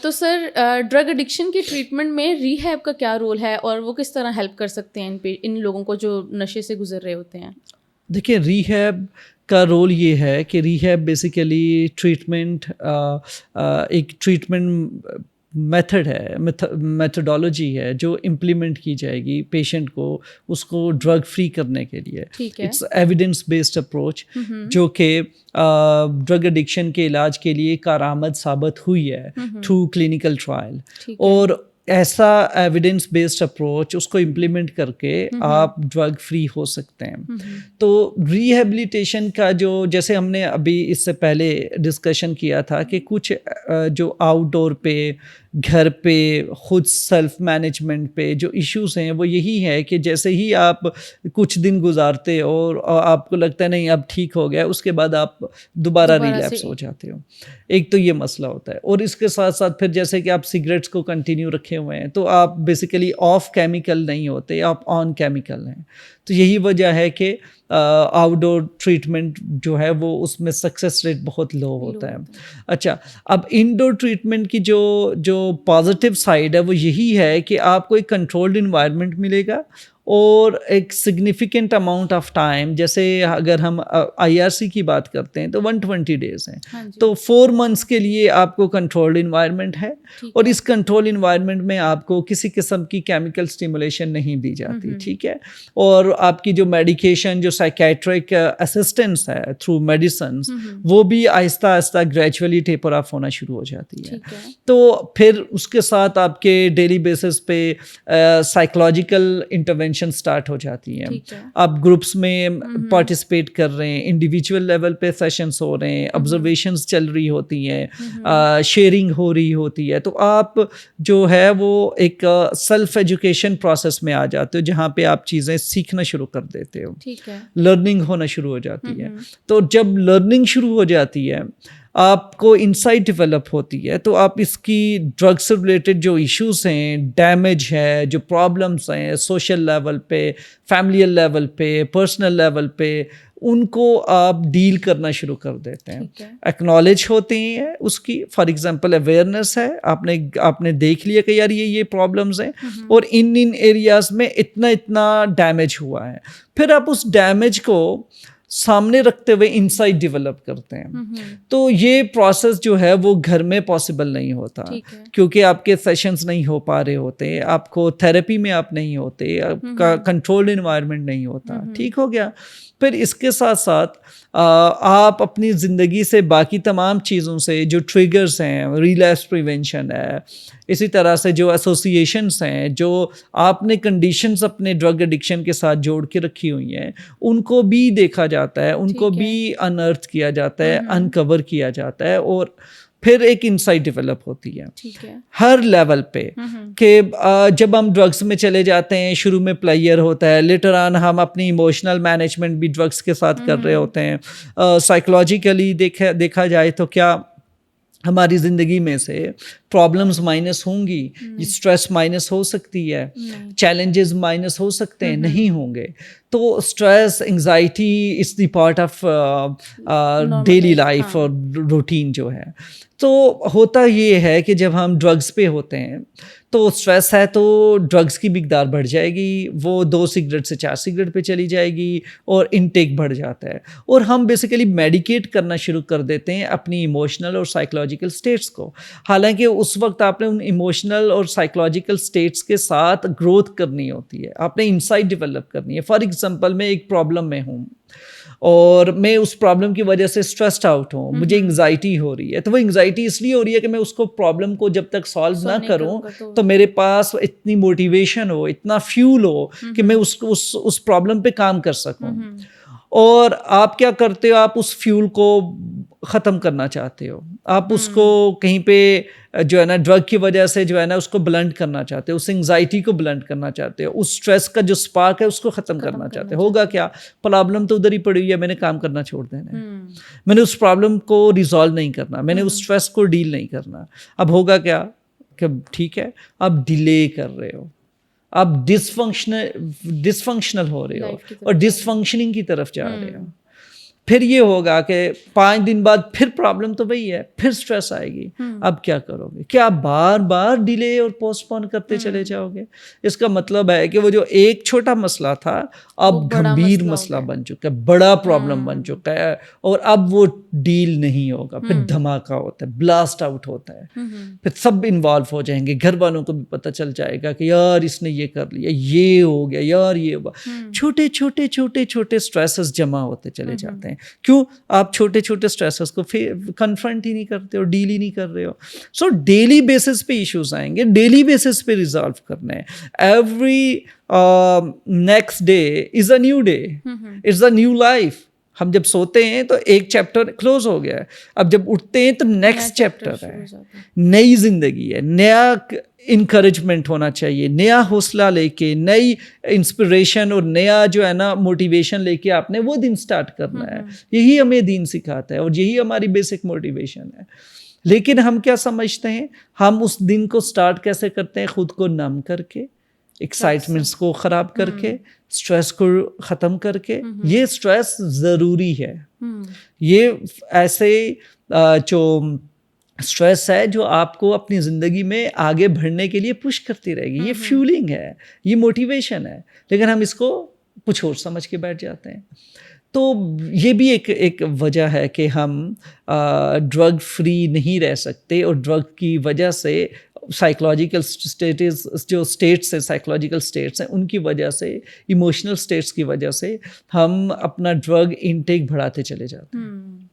تو سر drug addiction کی treatment میں ریہیب کا کیا رول ہے اور وہ کس طرح ہیلپ کر سکتے ہیں ان لوگوں کو جو نشے سے گزر رہے ہوتے ہیں؟ دیکھیں ریہیب کا رول یہ ہے کہ ریہیب بیسیکلی ٹریٹمنٹ ایک ٹریٹمنٹ میتھڈ ہے، میتھڈالوجی ہے جو امپلیمنٹ کی جائے گی پیشنٹ کو، اس کو ڈرگ فری کرنے کے لیے. اٹس ایویڈنس بیسڈ اپروچ جو کہ ڈرگ ایڈکشن کے علاج کے لیے کارآمد ثابت ہوئی ہے تھرو کلینکل ٹرائل. اور ایسا ایویڈنس بیسڈ اپروچ اس کو امپلیمنٹ کر کے آپ ڈرگ فری ہو سکتے ہیں. تو ریہیبلیٹیشن کا جیسے ہم نے ابھی اس سے پہلے ڈسکشن کیا تھا کہ کچھ جو آؤٹ ڈور پہ، گھر پہ، خود سیلف مینجمنٹ پہ جو ایشوز ہیں وہ یہی ہے کہ جیسے ہی آپ کچھ دن گزارتے اور آپ کو لگتا ہے نہیں اب ٹھیک ہو گیا، اس کے بعد آپ دوبارہ ریلیپس ہو جاتے ہو. ایک تو یہ مسئلہ ہوتا ہے. اور اس کے ساتھ ساتھ پھر جیسے کہ آپ سگریٹس کو کنٹینیو رکھے ہوئے ہیں تو آپ بیسیکلی آف کیمیکل نہیں ہوتے، آپ آن کیمیکل ہیں. تو یہی وجہ ہے کہ آؤٹ ڈور ٹریٹمنٹ جو ہے وہ اس میں سکسیس ریٹ بہت لو ہوتا ہے. اچھا، اب انڈور ٹریٹمنٹ کی جو پازیٹیو سائڈ ہے وہ یہی ہے کہ آپ کو ایک کنٹرولڈ انوائرمنٹ ملے گا اور ایک سگنیفیکنٹ اماؤنٹ آف ٹائم، جیسے اگر ہم آئی آر سی کی بات کرتے ہیں تو 120 days ہیں، تو 4 months کے لیے آپ کو کنٹرولڈ انوائرمنٹ ہے. اور اس کنٹرول انوائرمنٹ میں آپ کو کسی قسم کی کیمیکل اسٹیمولیشن نہیں دی جاتی. ٹھیک ہے. اور آپ کی جو میڈیکیشن، جو سائکیٹرک اسسٹنس ہے تھرو میڈیسنس، وہ بھی آہستہ آہستہ گریجولی ٹیپر آف ہونا شروع ہو جاتی ہے. تو پھر اس کے ساتھ آپ کے ڈیلی بیسس پہ سائیکولوجیکل انٹرونشن سٹارٹ ہو جاتی ہیں. آپ گروپس میں پارٹیسپیٹ کر رہے ہیں، انڈیویجول لیول پہ سیشنز ہو رہے ہیں، آبزرویشنز چل رہی ہوتی ہیں، شیئرنگ ہو رہی ہوتی ہے. تو آپ جو ہے وہ ایک سیلف ایجوکیشن پروسیس میں آ جاتے ہو جہاں پہ آپ چیزیں سیکھنا شروع کر دیتے ہو، لرننگ ہونا شروع ہو جاتی ہے. تو جب لرننگ شروع ہو جاتی ہے، آپ کو انسائٹ ڈیولپ ہوتی ہے، تو آپ اس کی ڈرگ سے ریلیٹڈ جو ایشوز ہیں، ڈیمیج ہے، جو پرابلمس ہیں سوشل لیول پہ، فیملیل لیول پہ، پرسنل لیول پہ، ان کو آپ ڈیل کرنا شروع کر دیتے ہیں. ایکنالج ہوتے ہیں اس کی، فار ایگزامپل اویئرنیس ہے، آپ نے دیکھ لیا کہ یار یہ پرابلمس ہیں اور ان ایریاز میں اتنا ڈیمیج ہوا ہے. پھر آپ اس ڈیمیج کو سامنے رکھتے ہوئے انسائٹ ڈیولپ کرتے ہیں. تو یہ پروسیس جو ہے وہ گھر میں پاسبل نہیں ہوتا کیونکہ آپ کے سیشنز نہیں ہو پا رہے ہوتے، آپ کو تھیراپی میں آپ نہیں ہوتے، آپ کا کنٹرولڈ انوائرمنٹ نہیں ہوتا. ٹھیک ہو گیا. پھر اس کے ساتھ ساتھ آپ اپنی زندگی سے باقی تمام چیزوں سے جو ٹریگرز ہیں، ریلیپس پریونشن ہے، اسی طرح سے جو ایسوسیشنس ہیں، جو آپ نے کنڈیشنز اپنے ڈرگ ایڈکشن کے ساتھ جوڑ کے رکھی ہوئی ہیں، ان کو بھی دیکھا جاتا ہے، ان کو بھی انرتھ کیا جاتا ہے، انکور کیا جاتا ہے. اور پھر ایک انسائٹ ڈیولپ ہوتی ہے ہر لیول پہ کہ جب ہم ڈرگس میں چلے جاتے ہیں، شروع میں پلیئر ہوتا ہے، لیٹر آن ہم اپنی ایموشنل مینجمنٹ بھی ڈرگس کے ساتھ کر رہے ہوتے ہیں. سائیکولوجیکلی دیکھا جائے تو کیا ہماری زندگی میں سے پرابلمز مائنس ہوں گی، اسٹریس مائنس ہو سکتی ہے، چیلنجز مائنس ہو سکتے ہیں، نہیں ہوں گے. تو stress, anxiety is the part of daily life اور روٹین جو ہے. تو ہوتا یہ ہے کہ جب ہم ڈرگس پہ ہوتے ہیں تو اسٹریس ہے تو ڈرگس کی مقدار بڑھ جائے گی، وہ 2 سگریٹ سے 4 سگریٹ پہ چلی جائے گی اور انٹیک بڑھ جاتا ہے. اور ہم بیسیکلی میڈیکیٹ کرنا شروع کر دیتے ہیں اپنی ایموشنل اور سائیکولوجیکل اسٹیٹس کو، حالانکہ اس وقت آپ نے ان ایموشنل اور سائیکولوجیکل اسٹیٹس کے ساتھ گروتھ کرنی ہوتی ہے، آپ نے انسائٹ ڈیولپ کرنی ہے. فار ایگزامپل میں ایک پرابلم میں ہوں اور میں اس پرابلم کی وجہ سے اسٹریسڈ آؤٹ ہوں، مجھے انگزائٹی ہو رہی ہے. تو وہ انگزائٹی اس لیے ہو رہی ہے کہ میں اس کو پرابلم کو جب تک سالو نہ کروں تو میرے پاس اتنی موٹیویشن ہو، اتنا فیول ہو کہ میں اس پرابلم پہ کام کر سکوں. اور آپ کیا کرتے ہو، آپ اس فیول کو ختم کرنا چاہتے ہو، آپ اس کو کہیں پہ جو ہے نا ڈرگ کی وجہ سے جو ہے نا اس کو بلنڈ کرنا چاہتے ہو، اس انگزائٹی کو بلنڈ کرنا چاہتے ہو، اس اسٹریس کا جو سپارک ہے اس کو ختم کرنا چاہتے ہو. ہوگا کیا، پرابلم تو ادھر ہی پڑی ہوئی ہے، میں نے کام کرنا چھوڑ دینا ہے، میں نے اس پرابلم کو ریزالو نہیں کرنا، میں نے اس اسٹریس کو ڈیل نہیں کرنا. اب ہوگا کیا کہ ٹھیک ہے آپ ڈیلے کر رہے ہو، آپ ڈس فنکشنل ہو رہے ہو اور ڈس فنکشننگ کی طرف جا رہے ہو. پھر یہ ہوگا کہ 5 دن بعد پھر پرابلم تو وہی ہے, پھر سٹریس آئے گی. اب کیا کرو گے؟ کیا بار بار ڈیلے اور پوسٹ پون کرتے چلے جاؤ گے؟ اس کا مطلب ہے کہ وہ جو ایک چھوٹا مسئلہ تھا اب گھمبیر مسئلہ بن چکا ہے, بڑا پرابلم بن چکا ہے, اور اب وہ ڈیل نہیں ہوگا. پھر دھماکہ ہوتا ہے, بلاسٹ آؤٹ ہوتا ہے, پھر سب انوالو ہو جائیں گے. گھر والوں کو بھی پتہ چل جائے گا کہ یار اس نے یہ کر لیا, یہ ہو گیا, یار یہ ہوا. چھوٹے چھوٹے چھوٹے چھوٹے اسٹریسز جمع ہوتے چلے جاتے ہیں. کیوں؟ آپ چھوٹے چھوٹے اسٹریسز کو کنفرنٹ ہی نہیں کرتے ہو, ڈیل ہی نہیں کر رہے ہو. سو ڈیلی بیسس پہ ایشوز آئیں گے, ڈیلی بیسس پہ ریزالو کرنا ہے. Every next day is a new day, it's a new life. ہم جب سوتے ہیں تو ایک چیپٹر کلوز ہو گیا ہے, اب جب اٹھتے ہیں تو نیکسٹ چیپٹر ہے, نئی زندگی ہے, نیا انکریجمنٹ ہونا چاہیے, نیا حوصلہ لے کے, نئی انسپریشن اور نیا جو ہے نا موٹیویشن لے کے آپ نے وہ دن سٹارٹ کرنا ہے. یہی ہمیں دین سکھاتا ہے اور یہی ہماری بیسک موٹیویشن ہے. لیکن ہم کیا سمجھتے ہیں, ہم اس دن کو سٹارٹ کیسے کرتے ہیں؟ خود کو نم کر کے, ایکسائٹمنٹس کو خراب کر کے, سٹریس کو ختم کر کے. یہ سٹریس ضروری ہے. یہ ایسے جو سٹریس ہے جو آپ کو اپنی زندگی میں آگے بڑھنے کے لیے پش کرتی رہے گی. یہ فیولنگ ہے, یہ موٹیویشن ہے, لیکن ہم اس کو کچھ اور سمجھ کے بیٹھ جاتے ہیں. تو یہ بھی ایک وجہ ہے کہ ہم ڈرگ فری نہیں رہ سکتے, اور ڈرگ کی وجہ سے سائیکلوجیکل اسٹیٹس ہیں, سائیکلوجیکل اسٹیٹس ہیں, ان کی وجہ سے, ایموشنل اسٹیٹس کی وجہ سے ہم اپنا ڈرگ انٹیک بڑھاتے چلے جاتے ہیں.